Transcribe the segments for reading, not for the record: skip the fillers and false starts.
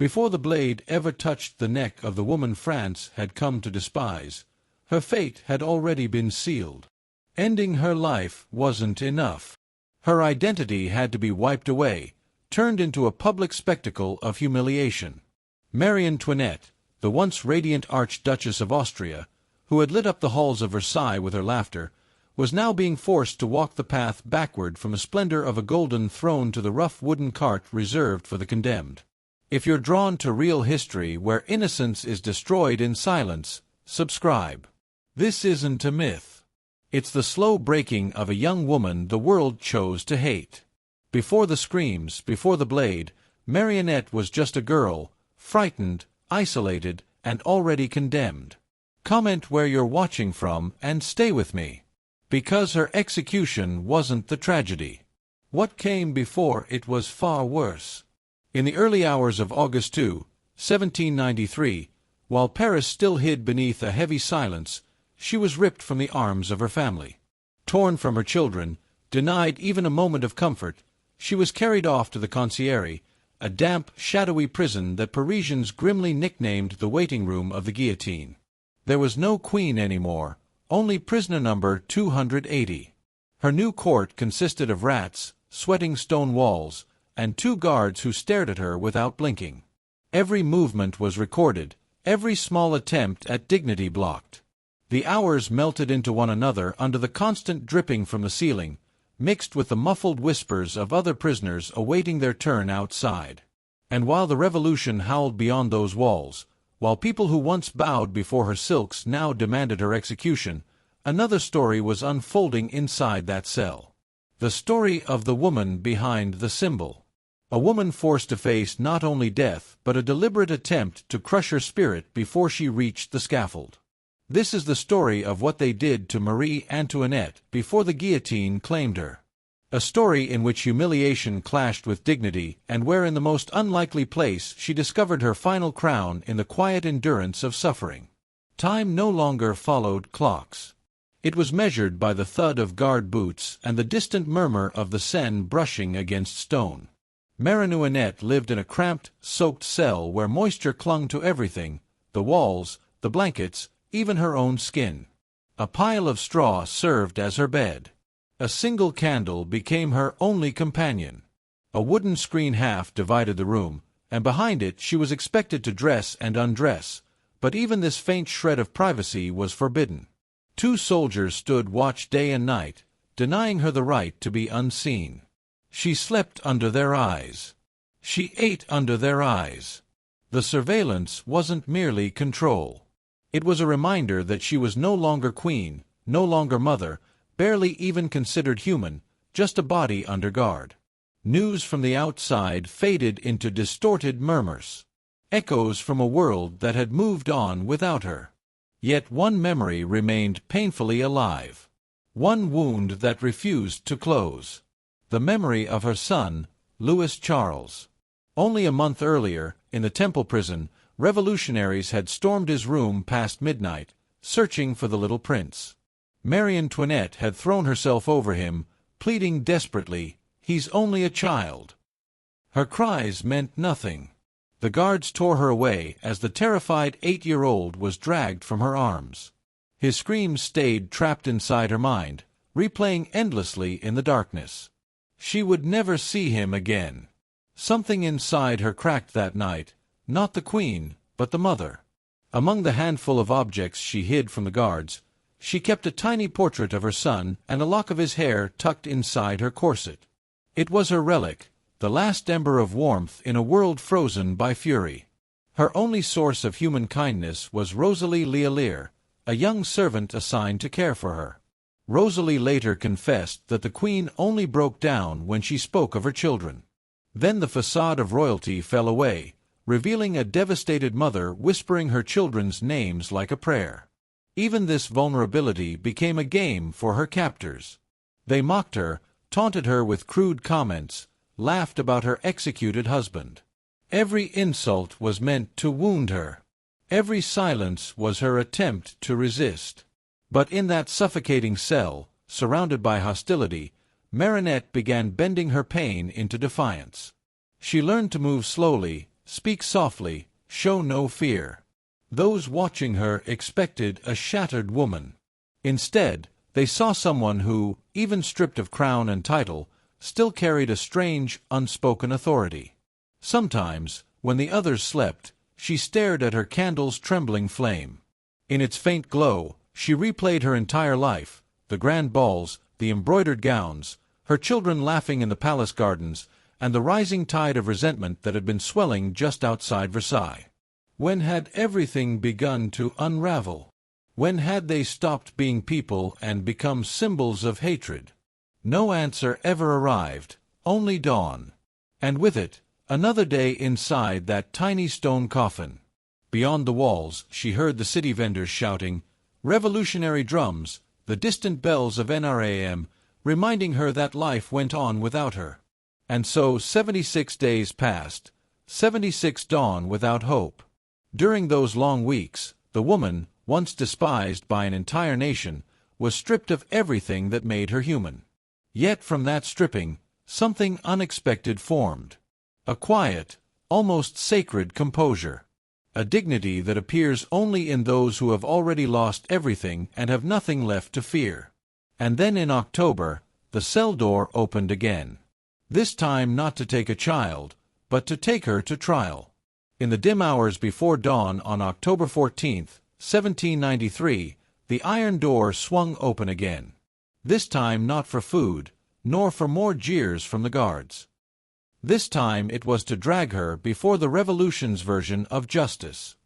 Before the blade ever touched the neck of the woman France had come to despise, her fate had already been sealed. Ending her life wasn't enough. Her identity had to be wiped away, turned into a public spectacle of humiliation. Marie Antoinette, the once radiant Archduchess of Austria, who had lit up the halls of Versailles with her laughter, was now being forced to walk the path backward from the splendor of a golden throne to the rough wooden cart reserved for the condemned. If you're drawn to real history where innocence is destroyed in silence, subscribe. This isn't a myth. It's the slow breaking of a young woman the world chose to hate. Before the screams, before the blade, Marie Antoinette was just a girl, frightened, isolated, and already condemned. Comment where you're watching from and stay with me. Because her execution wasn't the tragedy. What came before it was far worse. In the early hours of August 2, 1793, while Paris still hid beneath a heavy silence, she was ripped from the arms of her family. Torn from her children, denied even a moment of comfort, she was carried off to the Conciergerie, a damp, shadowy prison that Parisians grimly nicknamed the waiting room of the guillotine. There was no queen anymore, only prisoner number 280. Her new court consisted of rats, sweating stone walls, and 2 guards who stared at her without blinking. Every movement was recorded, every small attempt at dignity blocked. The hours melted into one another under the constant dripping from the ceiling, mixed with the muffled whispers of other prisoners awaiting their turn outside. And while the revolution howled beyond those walls, while people who once bowed before her silks now demanded her execution, another story was unfolding inside that cell. The story of the woman behind the symbol. A woman forced to face not only death but a deliberate attempt to crush her spirit before she reached the scaffold. This is the story of what they did to Marie Antoinette before the guillotine claimed her. A story in which humiliation clashed with dignity and where in the most unlikely place she discovered her final crown in the quiet endurance of suffering. Time no longer followed clocks. It was measured by the thud of guard boots and the distant murmur of the Seine brushing against stone. Marie Antoinette lived in a cramped, soaked cell where moisture clung to everything, the walls, the blankets, even her own skin. A pile of straw served as her bed. A single candle became her only companion. A wooden screen half divided the room, and behind it she was expected to dress and undress, but even this faint shred of privacy was forbidden. 2 soldiers stood watch day and night, denying her the right to be unseen. She slept under their eyes. She ate under their eyes. The surveillance wasn't merely control. It was a reminder that she was no longer queen, no longer mother, barely even considered human, just a body under guard. News from the outside faded into distorted murmurs. Echoes from a world that had moved on without her. Yet one memory remained painfully alive. One wound that refused to close. The memory of her son, Louis Charles. Only a month earlier, in the Temple prison, revolutionaries had stormed his room past midnight, searching for the little prince. Marie Antoinette had thrown herself over him, pleading desperately, "He's only a child." Her cries meant nothing. The guards tore her away as the terrified 8-year-old was dragged from her arms. His screams stayed trapped inside her mind, replaying endlessly in the darkness. She would never see him again. Something inside her cracked that night, not the queen, but the mother. Among the handful of objects she hid from the guards, she kept a tiny portrait of her son and a lock of his hair tucked inside her corset. It was her relic, the last ember of warmth in a world frozen by fury. Her only source of human kindness was Rosalie Lealier, a young servant assigned to care for her. Rosalie later confessed that the queen only broke down when she spoke of her children. Then the facade of royalty fell away, revealing a devastated mother whispering her children's names like a prayer. Even this vulnerability became a game for her captors. They mocked her, taunted her with crude comments, laughed about her executed husband. Every insult was meant to wound her. Every silence was her attempt to resist. But in that suffocating cell, surrounded by hostility, Marie Antoinette began bending her pain into defiance. She learned to move slowly, speak softly, show no fear. Those watching her expected a shattered woman. Instead, they saw someone who, even stripped of crown and title, still carried a strange, unspoken authority. Sometimes, when the others slept, she stared at her candle's trembling flame. In its faint glow, she replayed her entire life, the grand balls, the embroidered gowns, her children laughing in the palace gardens, and the rising tide of resentment that had been swelling just outside Versailles. When had everything begun to unravel? When had they stopped being people and become symbols of hatred? No answer ever arrived, only dawn. And with it, another day inside that tiny stone coffin. Beyond the walls, she heard the city vendors shouting, revolutionary drums, the distant bells of NRAM, reminding her that life went on without her. And so 76 days passed, 76 dawn without hope. During those long weeks, the woman, once despised by an entire nation, was stripped of everything that made her human. Yet from that stripping, something unexpected formed. A quiet, almost sacred composure. A dignity that appears only in those who have already lost everything and have nothing left to fear. And then in October, the cell door opened again. This time not to take a child, but to take her to trial. In the dim hours before dawn on October 14th, 1793, the iron door swung open again. This time not for food, nor for more jeers from the guards. This time it was to drag her before the Revolution's version of justice.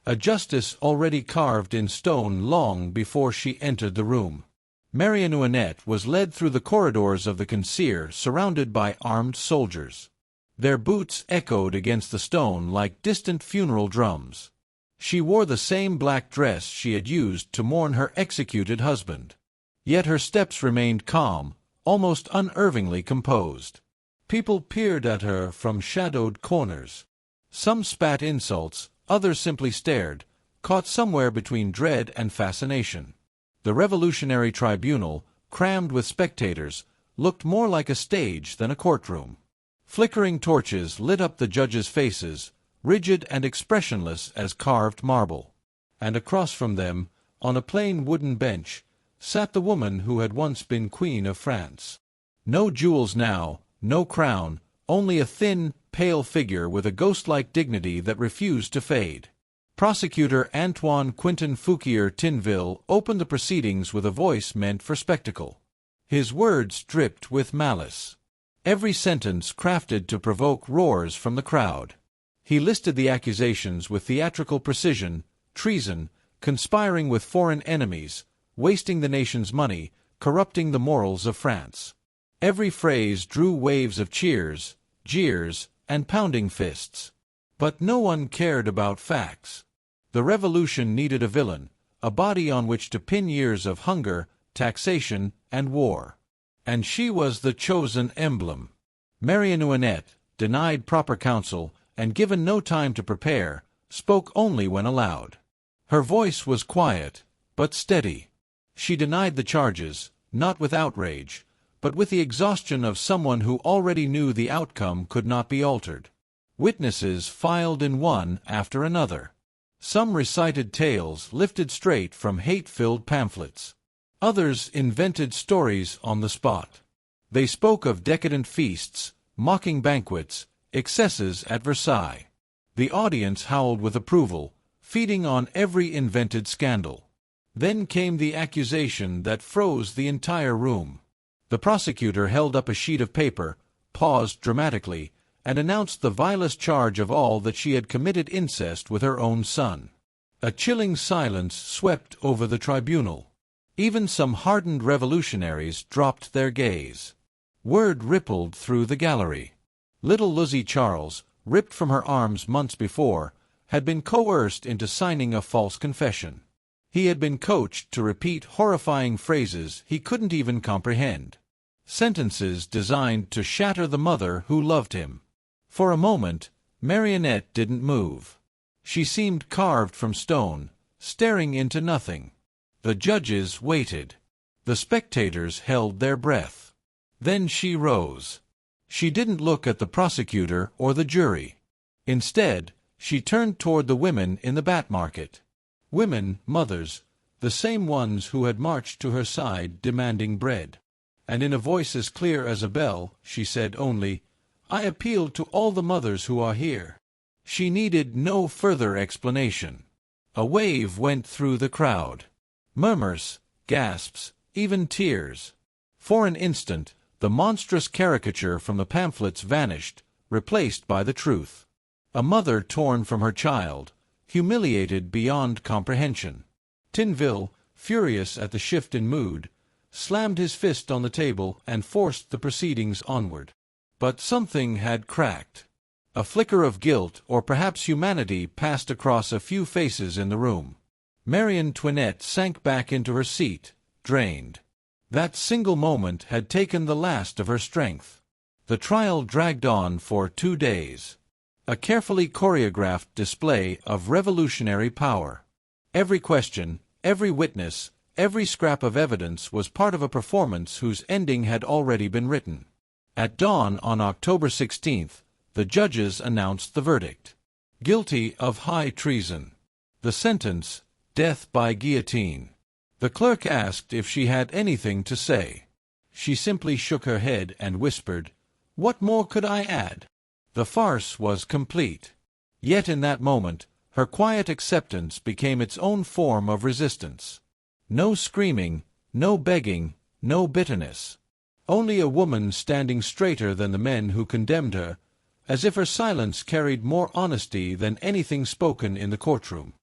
A justice already carved in stone long before she entered the room. Marie Antoinette was led through the corridors of the Concierge surrounded by armed soldiers. Their boots echoed against the stone like distant funeral drums. She wore the same black dress she had used to mourn her executed husband. Yet her steps remained calm, almost unervingly composed. People peered at her from shadowed corners. Some spat insults, others simply stared, caught somewhere between dread and fascination. The Revolutionary Tribunal, crammed with spectators, looked more like a stage than a courtroom. Flickering torches lit up the judges' faces, rigid and expressionless as carved marble. And across from them, on a plain wooden bench, sat the woman who had once been Queen of France. No jewels now, no crown, only a thin, pale figure with a ghost-like dignity that refused to fade. Prosecutor Antoine Quentin Fouquier Tinville opened the proceedings with a voice meant for spectacle. His words dripped with malice. Every sentence crafted to provoke roars from the crowd. He listed the accusations with theatrical precision: treason, conspiring with foreign enemies, wasting the nation's money, corrupting the morals of France. Every phrase drew waves of cheers, jeers, and pounding fists. But no one cared about facts. The revolution needed a villain, a body on which to pin years of hunger, taxation, and war. And she was the chosen emblem. Marie Antoinette, denied proper counsel, and given no time to prepare, spoke only when allowed. Her voice was quiet, but steady. She denied the charges, not with outrage, but with the exhaustion of someone who already knew the outcome could not be altered. Witnesses filed in one after another. Some recited tales lifted straight from hate-filled pamphlets. Others invented stories on the spot. They spoke of decadent feasts, mocking banquets, excesses at Versailles. The audience howled with approval, feeding on every invented scandal. Then came the accusation that froze the entire room. The prosecutor held up a sheet of paper, paused dramatically, and announced the vilest charge of all, that she had committed incest with her own son. A chilling silence swept over the tribunal. Even some hardened revolutionaries dropped their gaze. Word rippled through the gallery. Little Lucy Charles, ripped from her arms months before, had been coerced into signing a false confession. He had been coached to repeat horrifying phrases he couldn't even comprehend. Sentences designed to shatter the mother who loved him. For a moment, Marie Antoinette didn't move. She seemed carved from stone, staring into nothing. The judges waited. The spectators held their breath. Then she rose. She didn't look at the prosecutor or the jury. Instead, she turned toward the women in the bat market. Women, mothers, the same ones who had marched to her side demanding bread. And in a voice as clear as a bell, she said only, "I appeal to all the mothers who are here." She needed no further explanation. A wave went through the crowd. Murmurs, gasps, even tears. For an instant, the monstrous caricature from the pamphlets vanished, replaced by the truth. A mother torn from her child, humiliated beyond comprehension. Tinville, furious at the shift in mood, slammed his fist on the table and forced the proceedings onward. But something had cracked. A flicker of guilt or perhaps humanity passed across a few faces in the room. Marie Antoinette sank back into her seat, drained. That single moment had taken the last of her strength. The trial dragged on for 2 days. A carefully choreographed display of revolutionary power. Every question, every witness, every scrap of evidence was part of a performance whose ending had already been written. At dawn on October 16th, the judges announced the verdict. Guilty of high treason. The sentence, death by guillotine. The clerk asked if she had anything to say. She simply shook her head and whispered, "What more could I add?" The farce was complete. Yet in that moment, her quiet acceptance became its own form of resistance. No screaming, no begging, no bitterness. Only a woman standing straighter than the men who condemned her, as if her silence carried more honesty than anything spoken in the courtroom.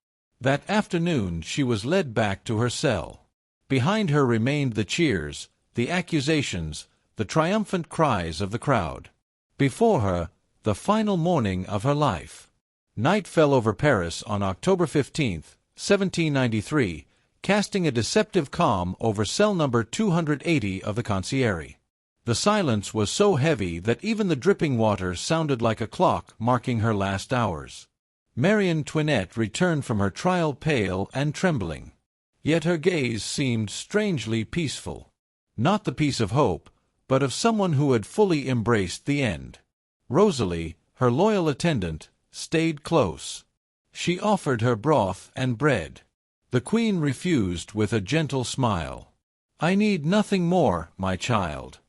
That afternoon she was led back to her cell. Behind her remained the cheers, the accusations, the triumphant cries of the crowd. Before her, the final morning of her life. Night fell over Paris on October 15th, 1793, casting a deceptive calm over cell number 280 of the concierge. The silence was so heavy that even the dripping water sounded like a clock marking her last hours. Marie Antoinette returned from her trial pale and trembling. Yet her gaze seemed strangely peaceful. Not the peace of hope, but of someone who had fully embraced the end. Rosalie, her loyal attendant, stayed close. She offered her broth and bread. The queen refused with a gentle smile. "I need nothing more, my child.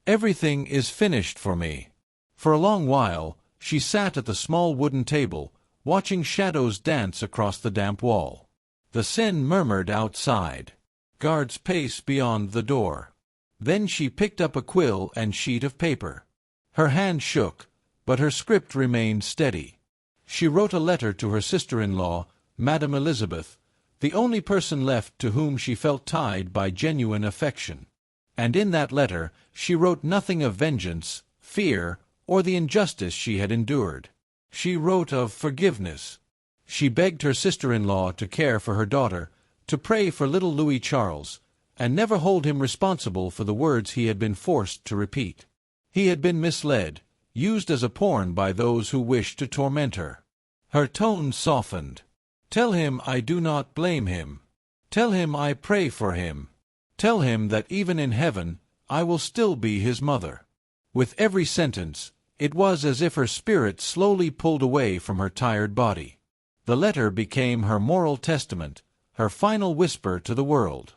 Everything is finished for me." For a long while, she sat at the small wooden table, watching shadows dance across the damp wall. The Seine murmured outside. Guards paced beyond the door. Then she picked up a quill and sheet of paper. Her hand shook, but her script remained steady. She wrote a letter to her sister-in-law, Madame Elizabeth, the only person left to whom she felt tied by genuine affection. And in that letter she wrote nothing of vengeance, fear, or the injustice she had endured. She wrote of forgiveness. She begged her sister-in-law to care for her daughter, to pray for little Louis Charles, and never hold him responsible for the words he had been forced to repeat. He had been misled, used as a pawn by those who wished to torment her. Her tone softened. "Tell him I do not blame him. Tell him I pray for him. Tell him that even in heaven I will still be his mother." With every sentence, it was as if her spirit slowly pulled away from her tired body. The letter became her moral testament, her final whisper to the world.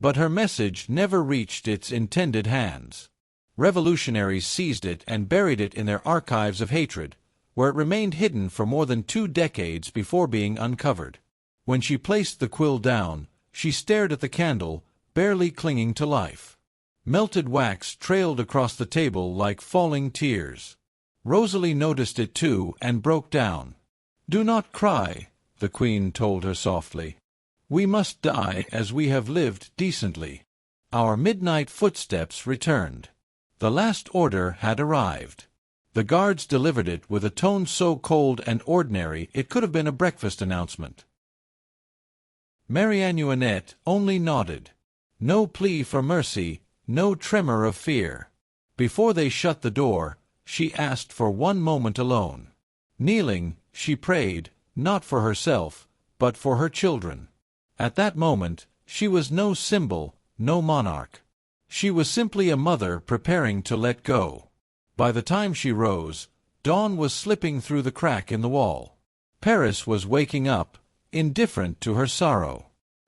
But her message never reached its intended hands. Revolutionaries seized it and buried it in their archives of hatred, where it remained hidden for more than 2 decades before being uncovered. When she placed the quill down, she stared at the candle, barely clinging to life. Melted wax trailed across the table like falling tears. Rosalie noticed it too and broke down. "Do not cry," the queen told her softly. "We must die as we have lived decently." Our midnight footsteps returned. The last order had arrived. The guards delivered it with a tone so cold and ordinary it could have been a breakfast announcement. Marie Antoinette only nodded. No plea for mercy, no tremor of fear. Before they shut the door, she asked for one moment alone. Kneeling, she prayed, not for herself, but for her children. At that moment, she was no symbol, no monarch. She was simply a mother preparing to let go. By the time she rose, Dawn was slipping through the crack in the wall. Paris was waking up, indifferent to her sorrow.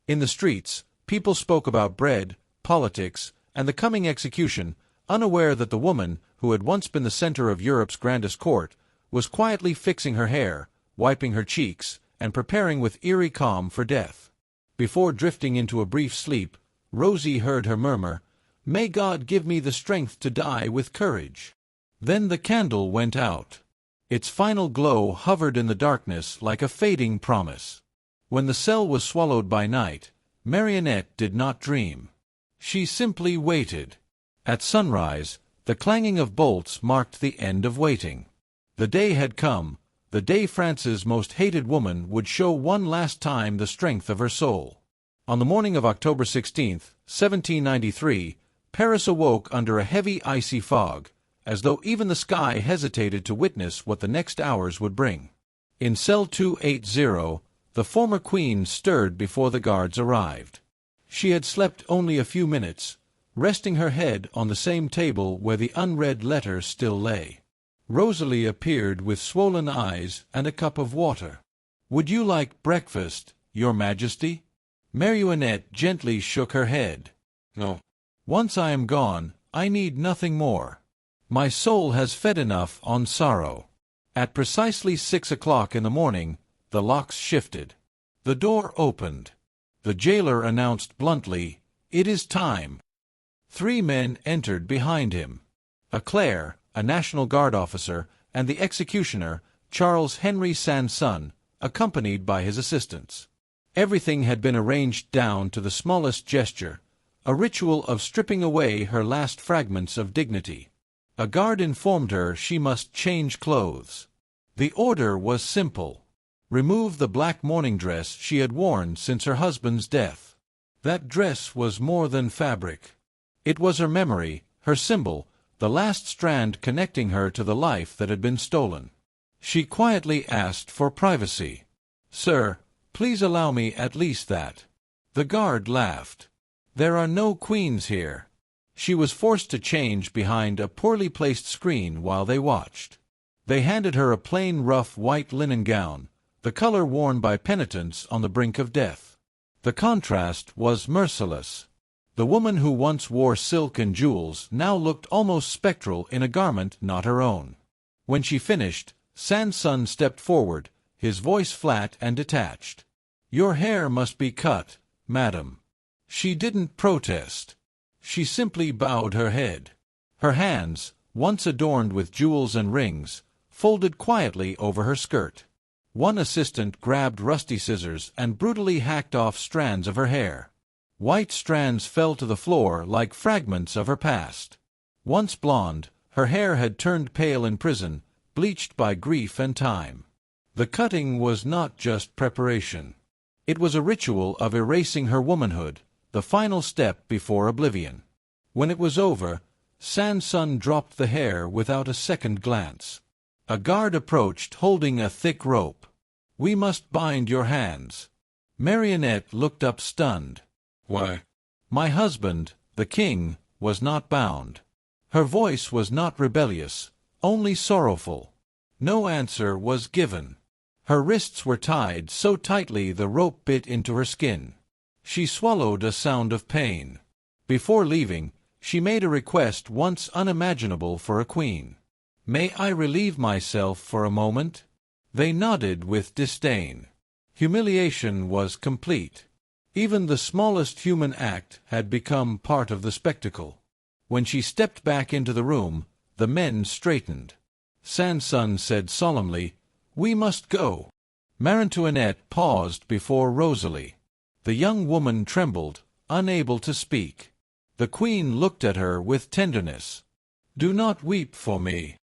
In the streets, people spoke about bread, politics, and the coming execution, unaware that the woman, who had once been the center of Europe's grandest court, was quietly fixing her hair, wiping her cheeks, and preparing with eerie calm for death. Before drifting into a brief sleep, Rosie heard her murmur, "May God give me the strength to die with courage." Then the candle went out. Its final glow hovered in the darkness like a fading promise. When the cell was swallowed by night, Marie Antoinette did not dream. She simply waited. At sunrise, the clanging of bolts marked the end of waiting. The day had come, the day France's most hated woman would show one last time the strength of her soul. On the morning of October 16th, 1793, Paris awoke under a heavy icy fog, as though even the sky hesitated to witness what the next hours would bring. In cell 280, the former queen stirred before the guards arrived. She had slept only a few minutes, resting her head on the same table where the unread letter still lay. Rosalie appeared with swollen eyes and a cup of water. "Would you like breakfast, Your Majesty?" Marie Antoinette gently shook her head. "No. Once I am gone, I need nothing more. My soul has fed enough on sorrow." At precisely 6 o'clock in the morning, the locks shifted. The door opened. The jailer announced bluntly, "It is time." 3 men entered behind him. A clerk, a National Guard officer, and the executioner, Charles Henry Sanson, accompanied by his assistants. Everything had been arranged down to the smallest gesture, a ritual of stripping away her last fragments of dignity. A guard informed her she must change clothes. The order was simple. Remove the black mourning dress she had worn since her husband's death. That dress was more than fabric. It was her memory, her symbol, the last strand connecting her to the life that had been stolen. She quietly asked for privacy. "Sir, please allow me at least that." The guard laughed. "There are no queens here." She was forced to change behind a poorly placed screen while they watched. They handed her a plain rough white linen gown, the color worn by penitents on the brink of death. The contrast was merciless. The woman who once wore silk and jewels now looked almost spectral in a garment not her own. When she finished, Sanson stepped forward, his voice flat and detached. "Your hair must be cut, madam." She didn't protest. She simply bowed her head. Her hands, once adorned with jewels and rings, folded quietly over her skirt. One assistant grabbed rusty scissors and brutally hacked off strands of her hair. White strands fell to the floor like fragments of her past. Once blonde, her hair had turned pale in prison, bleached by grief and time. The cutting was not just preparation. It was a ritual of erasing her womanhood, the final step before oblivion. When it was over, Sanson dropped the hair without a second glance. A guard approached holding a thick rope. "We must bind your hands." Marie Antoinette looked up stunned. "Why?" "My husband, the king, was not bound." Her voice was not rebellious, only sorrowful. No answer was given. Her wrists were tied so tightly the rope bit into her skin. She swallowed a sound of pain. Before leaving, she made a request once unimaginable for a queen. "May I relieve myself for a moment?" They nodded with disdain. Humiliation was complete. Even the smallest human act had become part of the spectacle. When she stepped back into the room, the men straightened. Sanson said solemnly, "We must go." Marie Antoinette paused before Rosalie. The young woman trembled, unable to speak. The queen looked at her with tenderness. "Do not weep for me.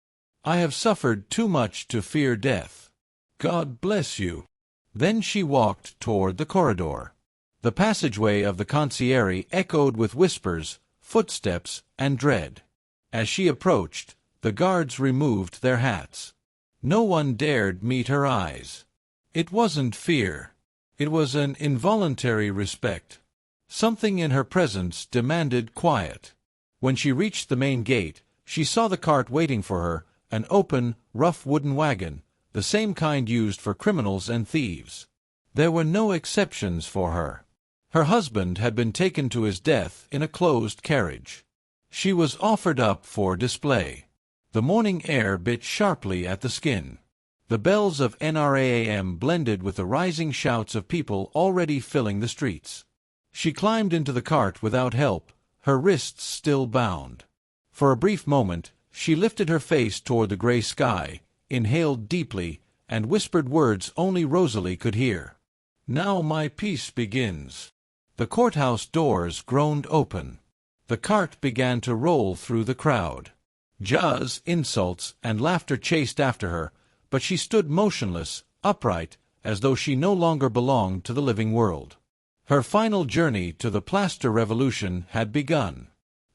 I have suffered too much to fear death. God bless you." Then she walked toward the corridor. The passageway of the concierge echoed with whispers, footsteps, and dread. As she approached, the guards removed their hats. No one dared meet her eyes. It wasn't fear. It was an involuntary respect. Something in her presence demanded quiet. When she reached the main gate, she saw the cart waiting for her, An open, rough wooden wagon, the same kind used for criminals and thieves. There were no exceptions for her. Her husband had been taken to his death in a closed carriage. She was offered up for display. The morning air bit sharply at the skin. The bells of NRAAM blended with the rising shouts of people already filling the streets. She climbed into the cart without help, her wrists still bound. For a brief moment, she lifted her face toward the gray sky, inhaled deeply, and whispered words only Rosalie could hear. "Now my peace begins." The courthouse doors groaned open. The cart began to roll through the crowd. Jazz, insults, and laughter chased after her, but she stood motionless, upright, as though she no longer belonged to the living world. Her final journey to the plaster revolution had begun.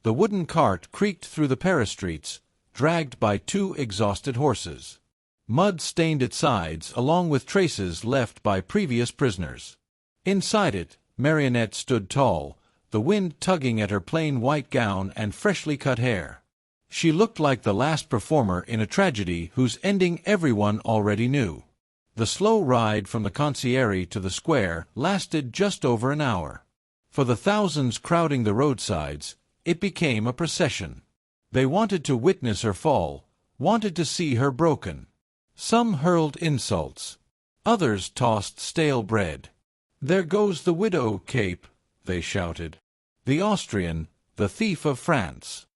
The wooden cart creaked through the Paris streets, dragged by 2 exhausted horses. Mud stained its sides along with traces left by previous prisoners. Inside it, Marie Antoinette stood tall, the wind tugging at her plain white gown and freshly cut hair. She looked like the last performer in a tragedy whose ending everyone already knew. The slow ride from the conciergerie to the square lasted just over an hour. For the thousands crowding the roadsides, it became a procession. They wanted to witness her fall, wanted to see her broken. Some hurled insults. Others tossed stale bread. "There goes the widow cape," they shouted. "The Austrian, the thief of France."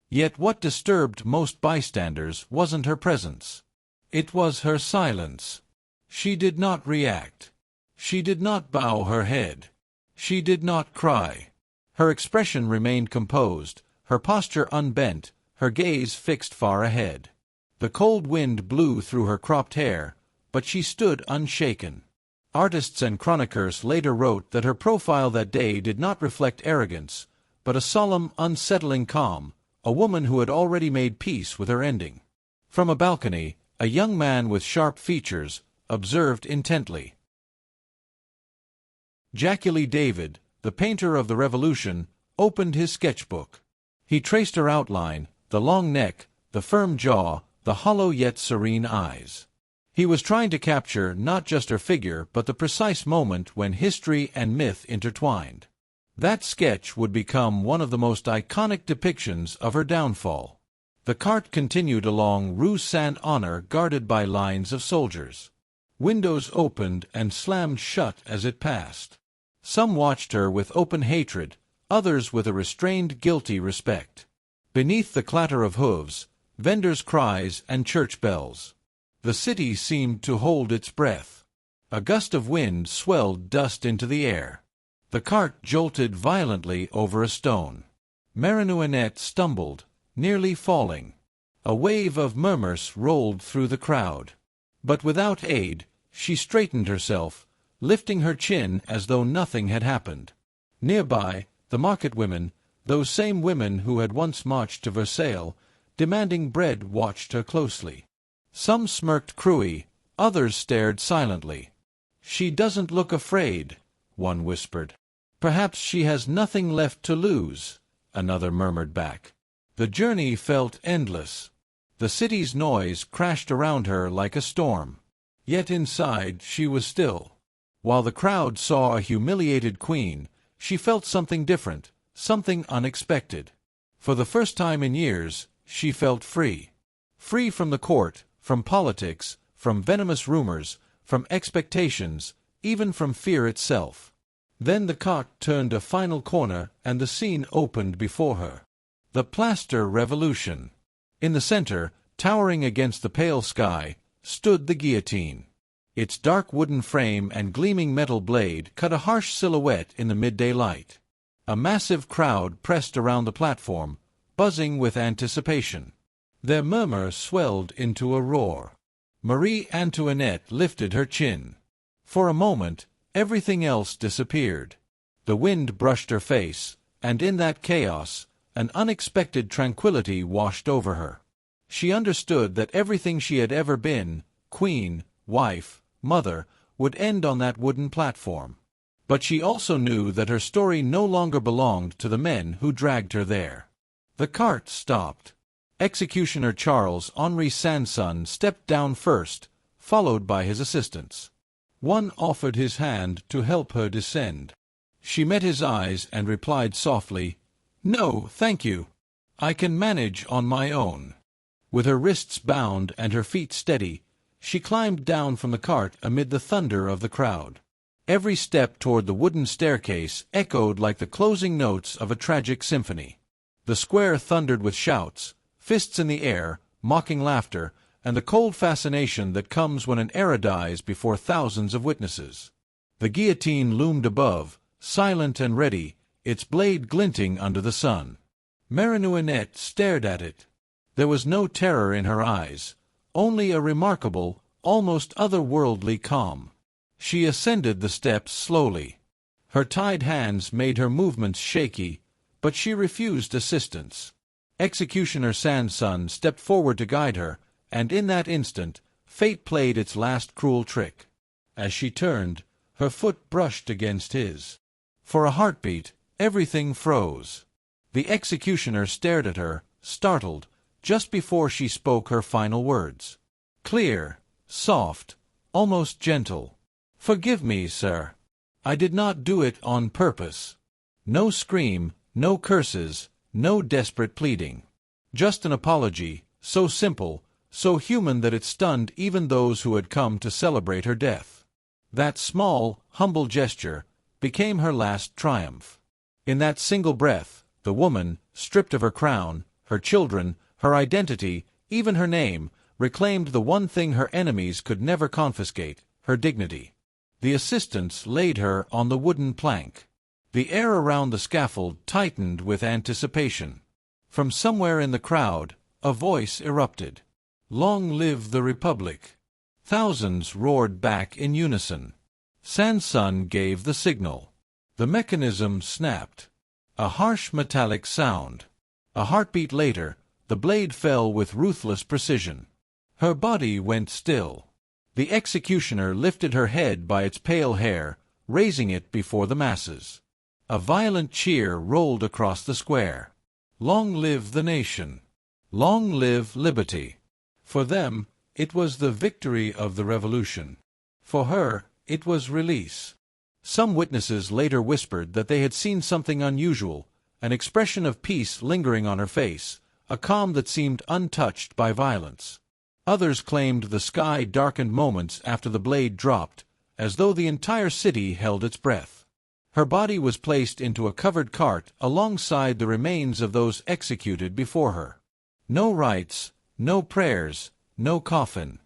Yet what disturbed most bystanders wasn't her presence. It was her silence. She did not react. She did not bow her head. She did not cry. Her expression remained composed, her posture unbent, her gaze fixed far ahead. The cold wind blew through her cropped hair, but she stood unshaken. Artists and chroniclers later wrote that her profile that day did not reflect arrogance, but a solemn, unsettling calm, a woman who had already made peace with her ending. From a balcony, a young man with sharp features observed intently. Jacques David, the painter of the Revolution, opened his sketchbook. He traced her outline, the long neck, the firm jaw, the hollow yet serene eyes. He was trying to capture not just her figure but the precise moment when history and myth intertwined. That sketch would become one of the most iconic depictions of her downfall. The cart continued along Rue Saint-Honor guarded by lines of soldiers. Windows opened and slammed shut as it passed. Some watched her with open hatred, others with a restrained, guilty respect. Beneath the clatter of hooves, vendors' cries and church bells, the city seemed to hold its breath. A gust of wind swelled dust into the air. The cart jolted violently over a stone. Marie Antoinette stumbled, nearly falling. A wave of murmurs rolled through the crowd. But without aid, she straightened herself, lifting her chin as though nothing had happened. Nearby, the market women, those same women who had once marched to Versailles, demanding bread, watched her closely. Some smirked cruelly, others stared silently. "She doesn't look afraid," one whispered. "Perhaps she has nothing left to lose," another murmured back. The journey felt endless. The city's noise crashed around her like a storm. Yet inside she was still. While the crowd saw a humiliated queen, she felt something different, something unexpected. For the first time in years, she felt free. Free from the court, from politics, from venomous rumors, from expectations, even from fear itself. Then the cart turned a final corner and the scene opened before her. The plaster revolution. In the center, towering against the pale sky, stood the guillotine. Its dark wooden frame and gleaming metal blade cut a harsh silhouette in the midday light. A massive crowd pressed around the platform, buzzing with anticipation. Their murmur swelled into a roar. Marie Antoinette lifted her chin. For a moment, everything else disappeared. The wind brushed her face, and in that chaos, an unexpected tranquility washed over her. She understood that everything she had ever been, queen, wife, mother, would end on that wooden platform. But she also knew that her story no longer belonged to the men who dragged her there. The cart stopped. Executioner Charles Henri Sanson stepped down first, followed by his assistants. One offered his hand to help her descend. She met his eyes and replied softly, "No, thank you. I can manage on my own." With her wrists bound and her feet steady, she climbed down from the cart amid the thunder of the crowd. Every step toward the wooden staircase echoed like the closing notes of a tragic symphony. The square thundered with shouts, fists in the air, mocking laughter, and the cold fascination that comes when an era dies before thousands of witnesses. The guillotine loomed above, silent and ready, its blade glinting under the sun. Marie Antoinette stared at it. There was no terror in her eyes, only a remarkable, almost otherworldly calm. She ascended the steps slowly. Her tied hands made her movements shaky, but she refused assistance. Executioner Sanson stepped forward to guide her, and in that instant, fate played its last cruel trick. As she turned, her foot brushed against his. For a heartbeat, everything froze. The executioner stared at her, startled, just before she spoke her final words. Clear, soft, almost gentle. "Forgive me, sir. I did not do it on purpose." No scream, no curses, no desperate pleading. Just an apology, so simple, so human that it stunned even those who had come to celebrate her death. That small, humble gesture became her last triumph. In that single breath, the woman, stripped of her crown, her children, her identity, even her name, reclaimed the one thing her enemies could never confiscate, her dignity. The assistants laid her on the wooden plank. The air around the scaffold tightened with anticipation. From somewhere in the crowd, a voice erupted. "Long live the Republic!" Thousands roared back in unison. Sanson gave the signal. The mechanism snapped. A harsh metallic sound. A heartbeat later, the blade fell with ruthless precision. Her body went still. The executioner lifted her head by its pale hair, raising it before the masses. A violent cheer rolled across the square. Long live the nation! Long live liberty! For them, it was the victory of the revolution. For her, it was release. Some witnesses later whispered that they had seen something unusual, an expression of peace lingering on her face, a calm that seemed untouched by violence. Others claimed the sky darkened moments after the blade dropped, as though the entire city held its breath. Her body was placed into a covered cart alongside the remains of those executed before her. No rites, no prayers, no coffin.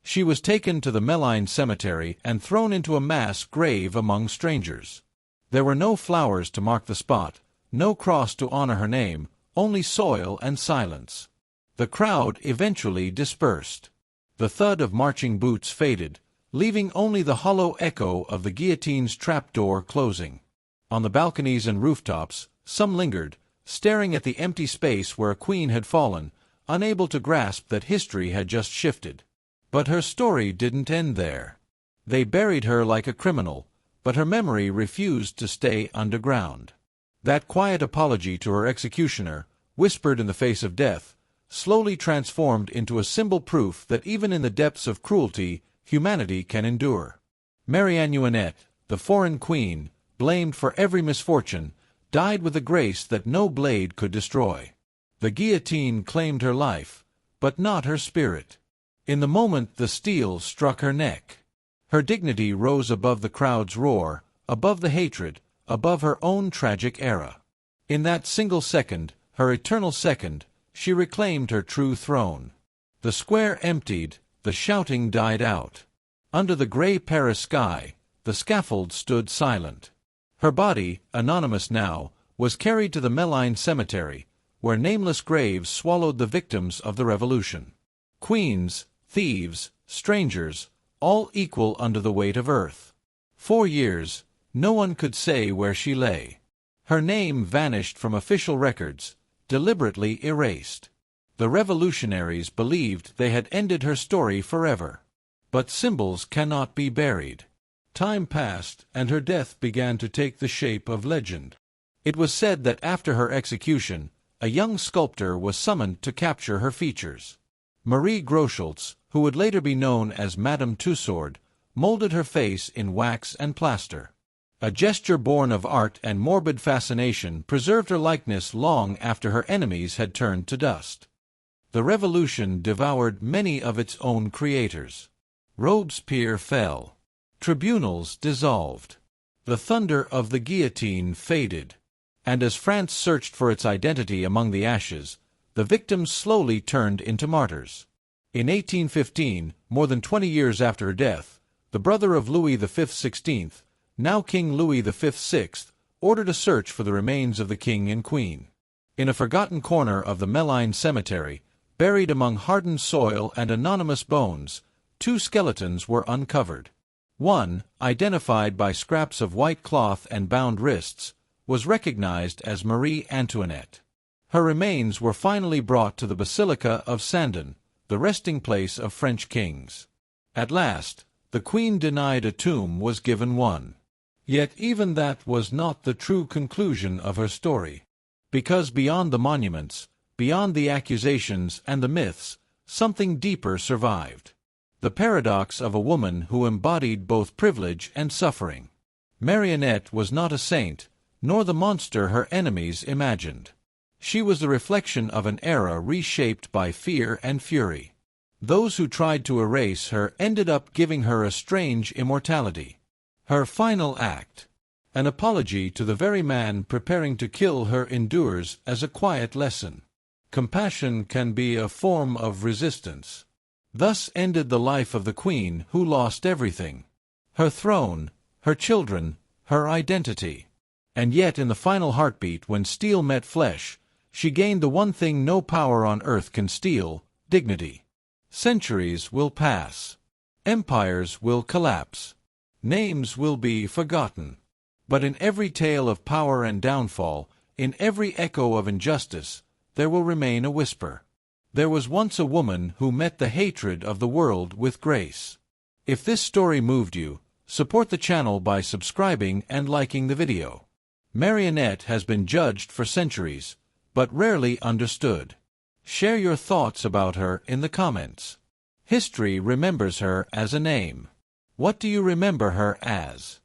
She was taken to the Mélines cemetery and thrown into a mass grave among strangers. There were no flowers to mark the spot, no cross to honor her name, only soil and silence. The crowd eventually dispersed. The thud of marching boots faded, leaving only the hollow echo of the guillotine's trapdoor closing. On the balconies and rooftops, some lingered, staring at the empty space where a queen had fallen, unable to grasp that history had just shifted. But her story didn't end there. They buried her like a criminal, but her memory refused to stay underground. That quiet apology to her executioner, whispered in the face of death, slowly transformed into a symbol proof that even in the depths of cruelty, humanity can endure. Marie Antoinette, the foreign queen, blamed for every misfortune, died with a grace that no blade could destroy. The guillotine claimed her life, but not her spirit. In the moment the steel struck her neck. Her dignity rose above the crowd's roar, above the hatred, above her own tragic era. In that single second, her eternal second, she reclaimed her true throne. The square emptied, the shouting died out. Under the gray Paris sky, the scaffold stood silent. Her body, anonymous now, was carried to the Mélines cemetery, where nameless graves swallowed the victims of the revolution. Queens, thieves, strangers, all equal under the weight of earth. 4 years, no one could say where she lay. Her name vanished from official records, deliberately erased. The revolutionaries believed they had ended her story forever. But symbols cannot be buried. Time passed, and her death began to take the shape of legend. It was said that after her execution, a young sculptor was summoned to capture her features. Marie Groscheltz, who would later be known as Madame Tussaud, molded her face in wax and plaster. A gesture born of art and morbid fascination preserved her likeness long after her enemies had turned to dust. The Revolution devoured many of its own creators. Robespierre fell. Tribunals dissolved. The thunder of the guillotine faded. And as France searched for its identity among the ashes, the victims slowly turned into martyrs. In 1815, more than 20 years after her death, the brother of Louis V XVI, now King Louis V VI, ordered a search for the remains of the king and queen. In a forgotten corner of the Mélines cemetery, buried among hardened soil and anonymous bones, 2 skeletons were uncovered. One, identified by scraps of white cloth and bound wrists, was recognized as Marie Antoinette. Her remains were finally brought to the Basilica of Saint-Denis, the resting place of French kings. At last, the queen denied a tomb was given one. Yet even that was not the true conclusion of her story. Because beyond the monuments, beyond the accusations and the myths, something deeper survived. The paradox of a woman who embodied both privilege and suffering. Marie Antoinette was not a saint, nor the monster her enemies imagined. She was the reflection of an era reshaped by fear and fury. Those who tried to erase her ended up giving her a strange immortality. Her final act, an apology to the very man preparing to kill her, endures as a quiet lesson. Compassion can be a form of resistance. Thus ended the life of the queen who lost everything: her throne, her children, her identity. And yet in the final heartbeat, when steel met flesh, she gained the one thing no power on earth can steal: dignity. Centuries will pass. Empires will collapse. Names will be forgotten. But in every tale of power and downfall, in every echo of injustice, there will remain a whisper. There was once a woman who met the hatred of the world with grace. If this story moved you, support the channel by subscribing and liking the video. Marie Antoinette has been judged for centuries, but rarely understood. Share your thoughts about her in the comments. History remembers her as a name. What do you remember her as?